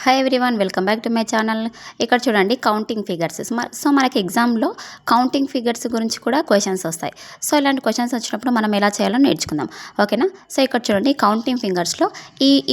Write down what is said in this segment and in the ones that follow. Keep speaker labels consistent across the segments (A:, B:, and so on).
A: Hi everyone, welcome back to my channel. ఇక్కడ చూడండి counting figures. So మనకి ఎగ్జామ్లో కౌంటింగ్ ఫిగర్స్ గురించి కూడా క్వశ్చన్స్ వస్తాయి. సో ఇలాంటి క్వశ్చన్స్ వచ్చినప్పుడు మనం ఎలా చేయాలో నేర్చుకుందాం, ఓకేనా. సో ఇక్కడ చూడండి కౌంటింగ్ ఫిగర్స్లో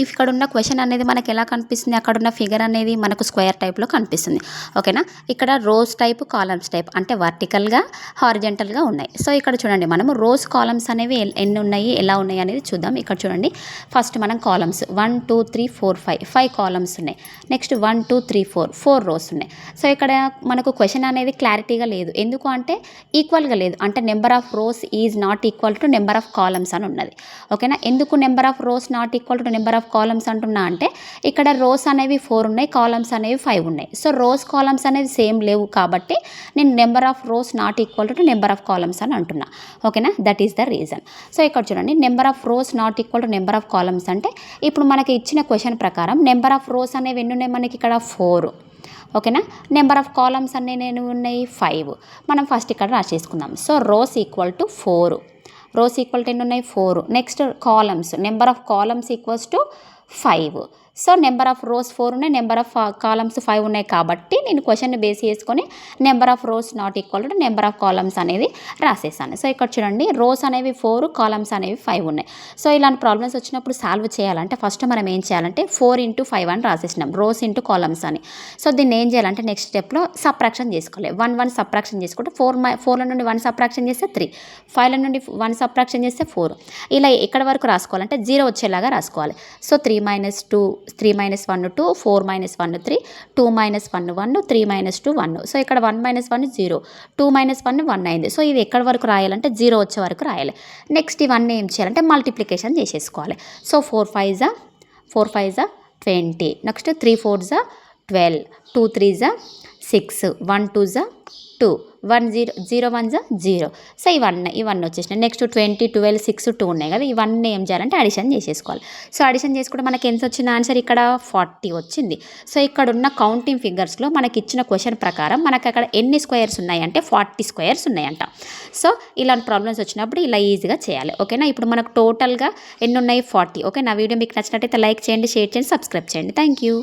A: ఇక్కడ ఉన్న క్వశ్చన్ అనేది మనకి ఎలా కనిపిస్తుంది, అక్కడ ఉన్న ఫిగర్ అనేది మనకు స్క్వేర్ టైప్లో కనిపిస్తుంది, ఓకేనా. ఇక్కడ రోస్ టైప్, కాలమ్స్ టైప్ అంటే వర్టికల్గా, హారిజెంటల్గా ఉన్నాయి. సో ఇక్కడ చూడండి మనము రోస్ కాలమ్స్ అనేవి ఎన్ని ఉన్నాయి, ఎలా ఉన్నాయి అనేది చూద్దాం. ఇక్కడ చూడండి ఫస్ట్ మనం కాలమ్స్ 1 2 3 4 5 కాలమ్స్ ఉన్నాయి. నెక్స్ట్ 1 2 3 4 రోస్ ఉన్నాయి. సో ఇక్కడ మనకు క్వశ్చన్ అనేది క్లారిటీగా లేదు, ఎందుకు అంటే ఈక్వల్గా లేదు, అంటే number of rose is not equal to number of columns అని ఉన్నది, ఓకేనా. ఎందుకు number of rose not equal to number of columns అంటున్నా అంటే ఇక్కడ రోస్ అనేవి 4 ఉన్నాయి, కాలమ్స్ అనేవి 5 ఉన్నాయి. సో రోస్ కాలమ్స్ అనేవి సేమ్ లేవు కాబట్టి నేను number of rose not equal to number of columns అని అంటున్నా, ఓకేనా. That is the reason. So ఇక్కడ చూడండి number of rose not equal to number of columns అంటే ఇప్పుడు మనకి ఇచ్చిన క్వశ్చన్ ప్రకారం నెంబర్ ఆఫ్ రోస్ అనేవి ఎన్ని ఉన్నాయి మనకి ఇక్కడ 4, ఓకేనా. నెంబర్ ఆఫ్ కాలమ్స్ అన్నీ నేను ఉన్నాయి 5. మనం ఫస్ట్ ఇక్కడ రాసేసుకుందాం. So rows equal to 4, rows equal to ఎన్ని ఉన్నాయి 4. Next columns, number of columns equals to 5. So number of rows 4 ఉన్నాయి, నెంబర్ ఆఫ్ కాలమ్స్ 5 ఉన్నాయి కాబట్టి నేను క్వశ్చన్ని బేస్ చేసుకొని number of rose not equal to number of columns అనేది రాసేసాను. So ఇక్కడ చూడండి రోస్ అనేవి 4, కాలమ్స్ అనేవి 5 ఉన్నాయి. సో ఇలాంటి ప్రాబ్లమ్స్ వచ్చినప్పుడు సాల్వ్ చేయాలంటే ఫస్ట్ మనం ఏం చేయాలంటే 4 × 5 అని రాసేసినాం, రోస్ ఇంటూ కాలమ్స్ అని. సో దీన్ని ఏం చేయాలంటే నెక్స్ట్ స్టెప్లో సబ్ట్రాక్షన్ చేసుకోవాలి. 1 1 సబ్ట్రాక్షన్ చేసుకుంటే 4 నుండి 1 సబ్ట్రాక్షన్ చేస్తే 3, 5 నుండి 1 సబ్ట్రాక్షన్ చేస్తే 4. ఇలా ఎక్కడ వరకు రాసుకోవాలంటే 0 వచ్చేలాగా రాసుకోవాలి. సో 3 - 2, 3 - 1 2, 4 - 1 3, 2 - 1 1, 3 - 2 1. సో ఇక్కడ 1 - 1 0, 2 - 1 1 అయింది. సో ఇది ఎక్కడి వరకు రాయాలంటే 0 వచ్చే వరకు రాయాలి. నెక్స్ట్ ఇవన్నీ ఏం చేయాలంటే మల్టిప్లికేషన్ చేసేసుకోవాలి. So 4 5 20, next 3 4 12, 2 3 6, 1 2 2, 1 0 0 1 0. సో ఇవన్నీ వచ్చేసినాయి. నెక్స్ట్ 20 12 6 2 ఉన్నాయి కదా, ఇవన్నీ ఏం చేయాలంటే అడిషన్ చేసేసుకోవాలి. సో అడిషన్ చేసుకుంటే మనకి ఎంత వచ్చింది ఆన్సర్, ఇక్కడ 40 వచ్చింది. సో ఇక్కడ ఉన్న కౌంటింగ్ ఫిగర్స్లో మనకి ఇచ్చిన క్వశ్చన్ ప్రకారం మనకి అక్కడ ఎన్ని స్క్వేర్స్ ఉన్నాయి అంటే 40 స్క్వేర్స్ ఉన్నాయంట. సో ఇలాంటి ప్రాబ్లమ్స్ వచ్చినప్పుడు ఇలా ఈజీగా చేయాలి, ఓకేనా. ఇప్పుడు మనకు టోటల్గా ఎన్ని ఉన్నాయి 40, ఓకే. నా వీడియో మీకు నచ్చినట్టయితే లైక్ చేయండి, షేర్ చేయండి, సబ్స్క్రైబ్ చేయండి. Thank you.